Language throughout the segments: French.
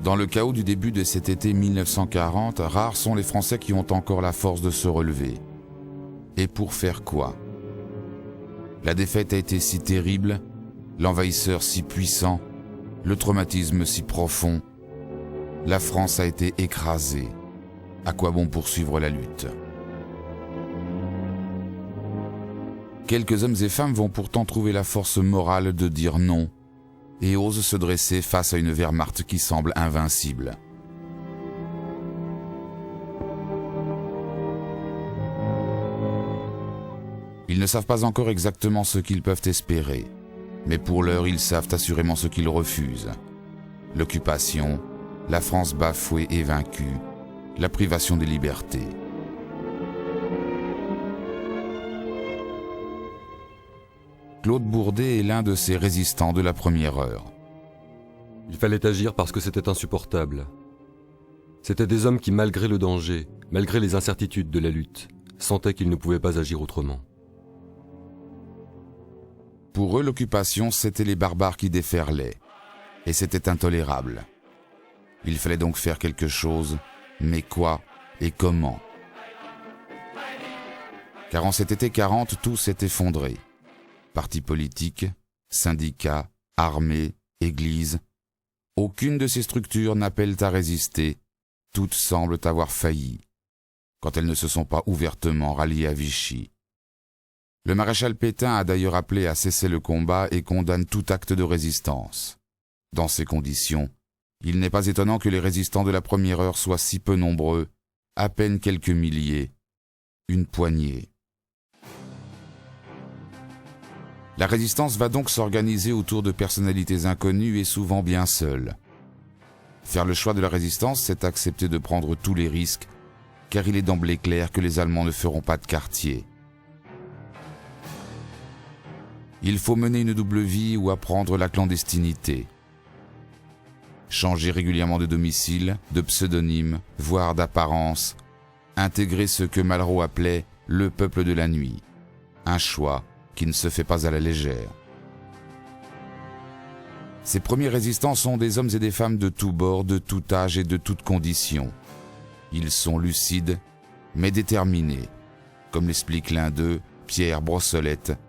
Dans le chaos du début de cet été 1940, rares sont les Français qui ont encore la force de se relever. Et pour faire quoi? La défaite a été si terrible, l'envahisseur si puissant, le traumatisme si profond. La France a été écrasée. À quoi bon poursuivre la lutte? Quelques hommes et femmes vont pourtant trouver la force morale de dire non et osent se dresser face à une Wehrmacht qui semble invincible. Ils ne savent pas encore exactement ce qu'ils peuvent espérer, mais pour l'heure, ils savent assurément ce qu'ils refusent. L'occupation, la France bafouée et vaincue, la privation des libertés. Claude Bourdet est l'un de ces résistants de la première heure. Il fallait agir parce que c'était insupportable. C'étaient des hommes qui, malgré le danger, malgré les incertitudes de la lutte, sentaient qu'ils ne pouvaient pas agir autrement. Pour eux, l'occupation, c'était les barbares qui déferlaient. Et c'était intolérable. Il fallait donc faire quelque chose, mais quoi et comment? Car en cet été 40, tout s'est effondré. Partis politiques, syndicats, armées, églises. Aucune de ces structures n'appelle à résister. Toutes semblent avoir failli, quand elles ne se sont pas ouvertement ralliées à Vichy. Le maréchal Pétain a d'ailleurs appelé à cesser le combat et condamne tout acte de résistance. Dans ces conditions, il n'est pas étonnant que les résistants de la première heure soient si peu nombreux, à peine quelques milliers, une poignée. La résistance va donc s'organiser autour de personnalités inconnues et souvent bien seules. Faire le choix de la résistance, c'est accepter de prendre tous les risques, car il est d'emblée clair que les Allemands ne feront pas de quartier. Il faut mener une double vie ou apprendre la clandestinité. Changer régulièrement de domicile, de pseudonyme, voire d'apparence. Intégrer ce que Malraux appelait « le peuple de la nuit ». Un choix qui ne se fait pas à la légère. Ces premiers résistants sont des hommes et des femmes de tous bords, de tout âge et de toutes conditions. Ils sont lucides, mais déterminés, comme l'explique l'un d'eux, Pierre Brossolette,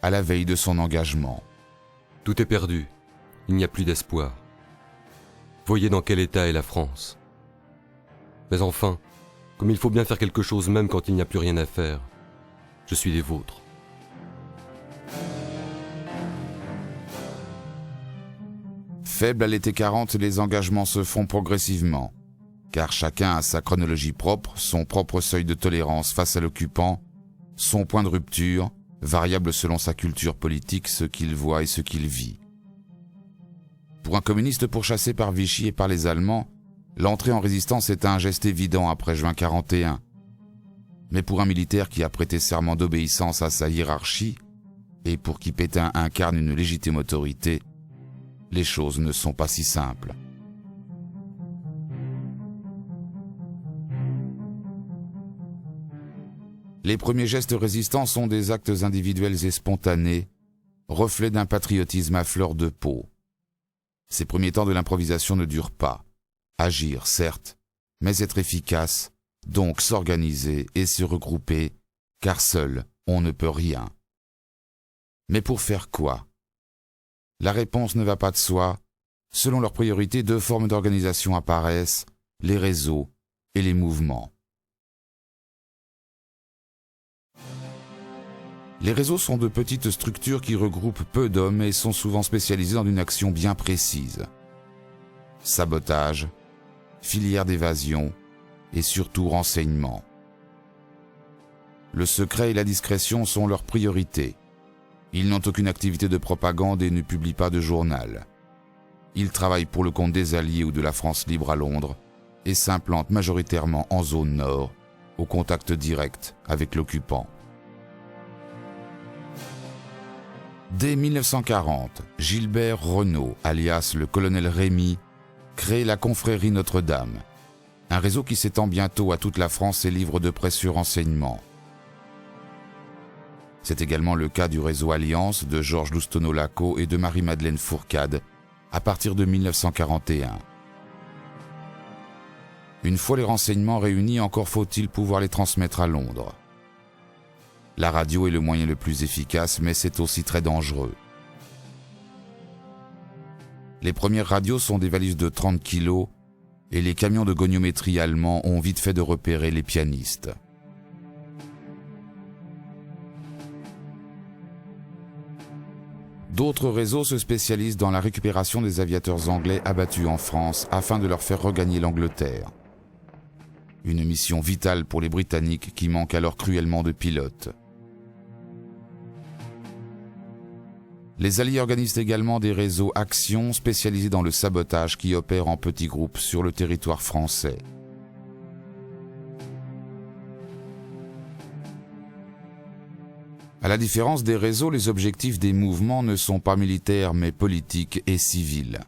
à la veille de son engagement. Tout est perdu, il n'y a plus d'espoir. Voyez dans quel état est la France. Mais enfin, comme il faut bien faire quelque chose même quand il n'y a plus rien à faire, je suis des vôtres. Faibles à l'été 40, les engagements se font progressivement, car chacun a sa chronologie propre, son propre seuil de tolérance face à l'occupant, son point de rupture, variable selon sa culture politique, ce qu'il voit et ce qu'il vit. Pour un communiste pourchassé par Vichy et par les Allemands, l'entrée en résistance est un geste évident après juin 41. Mais pour un militaire qui a prêté serment d'obéissance à sa hiérarchie, et pour qui Pétain incarne une légitime autorité, les choses ne sont pas si simples. Les premiers gestes résistants sont des actes individuels et spontanés, reflets d'un patriotisme à fleur de peau. Ces premiers temps de l'improvisation ne durent pas. Agir, certes, mais être efficace, donc s'organiser et se regrouper, car seul, on ne peut rien. Mais pour faire quoi? La réponse ne va pas de soi. Selon leurs priorités, deux formes d'organisation apparaissent, les réseaux et les mouvements. Les réseaux sont de petites structures qui regroupent peu d'hommes et sont souvent spécialisées dans une action bien précise. Sabotage, filière d'évasion et surtout renseignement. Le secret et la discrétion sont leurs priorités. Ils n'ont aucune activité de propagande et ne publient pas de journal. Ils travaillent pour le compte des Alliés ou de la France libre à Londres et s'implantent majoritairement en zone nord, au contact direct avec l'occupant. Dès 1940, Gilbert Renaud, alias le colonel Rémy, crée la confrérie Notre-Dame, un réseau qui s'étend bientôt à toute la France et livre de précieux renseignements. C'est également le cas du réseau Alliance de Georges Lousteau-Laco et de Marie-Madeleine Fourcade à partir de 1941. Une fois les renseignements réunis, encore faut-il pouvoir les transmettre à Londres. La radio est le moyen le plus efficace, mais c'est aussi très dangereux. Les premières radios sont des valises de 30 kilos et les camions de goniométrie allemands ont vite fait de repérer les pianistes. D'autres réseaux se spécialisent dans la récupération des aviateurs anglais abattus en France afin de leur faire regagner l'Angleterre. Une mission vitale pour les Britanniques qui manquent alors cruellement de pilotes. Les Alliés organisent également des réseaux actions spécialisés dans le sabotage qui opèrent en petits groupes sur le territoire français. À la différence des réseaux, les objectifs des mouvements ne sont pas militaires mais politiques et civils.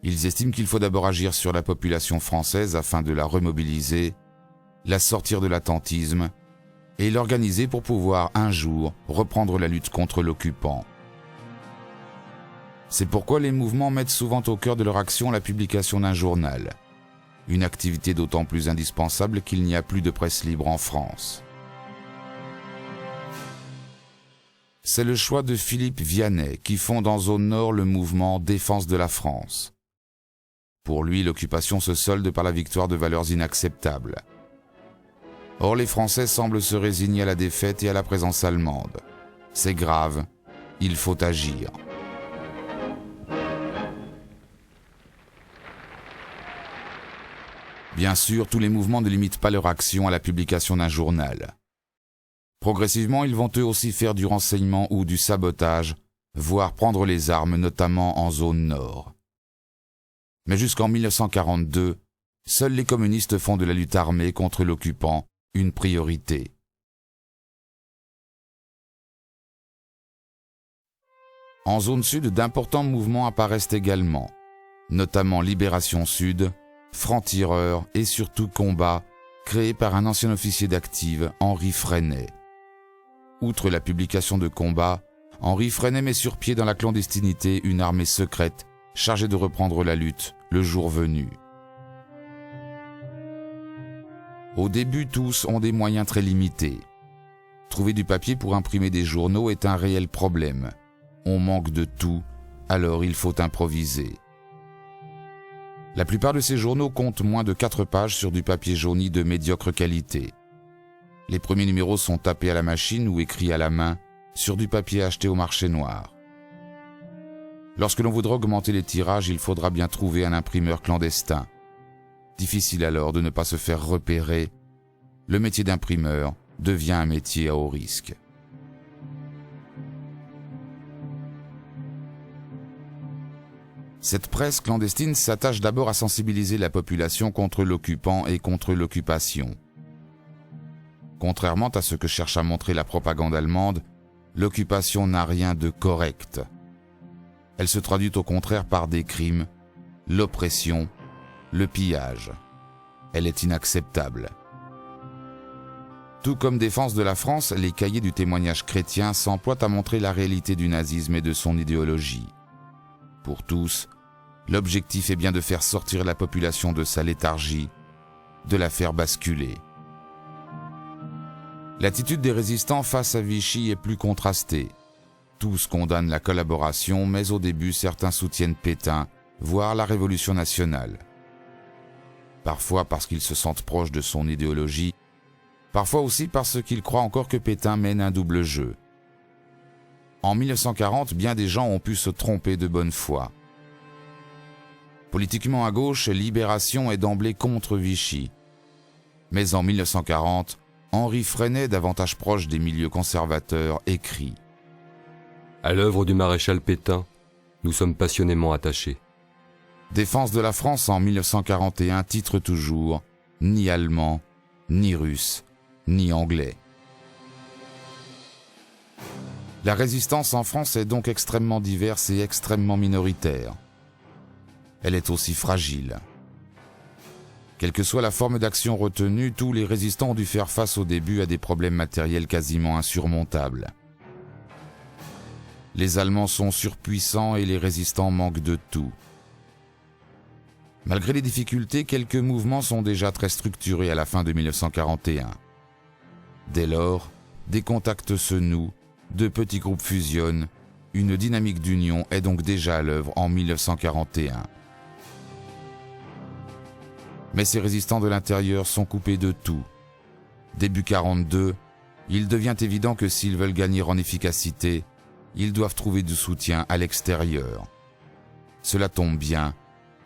Ils estiment qu'il faut d'abord agir sur la population française afin de la remobiliser, la sortir de l'attentisme et l'organiser pour pouvoir un jour reprendre la lutte contre l'occupant. C'est pourquoi les mouvements mettent souvent au cœur de leur action la publication d'un journal, une activité d'autant plus indispensable qu'il n'y a plus de presse libre en France. C'est le choix de Philippe Vianney qui fonde en zone nord le mouvement Défense de la France. Pour lui, l'occupation se solde par la victoire de valeurs inacceptables. Or, les Français semblent se résigner à la défaite et à la présence allemande. C'est grave, il faut agir. Bien sûr, tous les mouvements ne limitent pas leur action à la publication d'un journal. Progressivement, ils vont eux aussi faire du renseignement ou du sabotage, voire prendre les armes, notamment en zone nord. Mais jusqu'en 1942, seuls les communistes font de la lutte armée contre l'occupant une priorité. En zone sud, d'importants mouvements apparaissent également, notamment Libération Sud, Francs-Tireurs et surtout Combat, créé par un ancien officier d'active, Henri Freinet. Outre la publication de Combat, Henri Freinet met sur pied dans la clandestinité une armée secrète chargée de reprendre la lutte le jour venu. Au début, tous ont des moyens très limités. Trouver du papier pour imprimer des journaux est un réel problème. On manque de tout, alors il faut improviser. La plupart de ces journaux comptent moins de 4 pages sur du papier jauni de médiocre qualité. Les premiers numéros sont tapés à la machine ou écrits à la main sur du papier acheté au marché noir. Lorsque l'on voudra augmenter les tirages, il faudra bien trouver un imprimeur clandestin. Difficile alors de ne pas se faire repérer. Le métier d'imprimeur devient un métier à haut risque. Cette presse clandestine s'attache d'abord à sensibiliser la population contre l'occupant et contre l'occupation. Contrairement à ce que cherche à montrer la propagande allemande, l'occupation n'a rien de correct. Elle se traduit au contraire par des crimes, l'oppression, le pillage. Elle est inacceptable. Tout comme Défense de la France, les cahiers du témoignage chrétien s'emploient à montrer la réalité du nazisme et de son idéologie. Pour tous, l'objectif est bien de faire sortir la population de sa léthargie, de la faire basculer. L'attitude des résistants face à Vichy est plus contrastée. Tous condamnent la collaboration, mais au début certains soutiennent Pétain, voire la Révolution nationale. Parfois parce qu'ils se sentent proches de son idéologie, parfois aussi parce qu'ils croient encore que Pétain mène un double jeu. En 1940, bien des gens ont pu se tromper de bonne foi. Politiquement à gauche, Libération est d'emblée contre Vichy. Mais en 1940, Henri Freinet, davantage proche des milieux conservateurs, écrit « À l'œuvre du maréchal Pétain, nous sommes passionnément attachés. » Défense de la France en 1941 titre toujours « Ni allemand, ni russe, ni anglais ». La résistance en France est donc extrêmement diverse et extrêmement minoritaire. Elle est aussi fragile. Quelle que soit la forme d'action retenue, tous les résistants ont dû faire face au début à des problèmes matériels quasiment insurmontables. Les Allemands sont surpuissants et les résistants manquent de tout. Malgré les difficultés, quelques mouvements sont déjà très structurés à la fin de 1941. Dès lors, des contacts se nouent, de petits groupes fusionnent, une dynamique d'union est donc déjà à l'œuvre en 1941. Mais ces résistants de l'intérieur sont coupés de tout. Début 42, il devient évident que s'ils veulent gagner en efficacité, ils doivent trouver du soutien à l'extérieur. Cela tombe bien,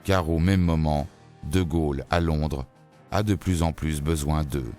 car au même moment, De Gaulle, à Londres, a de plus en plus besoin d'eux.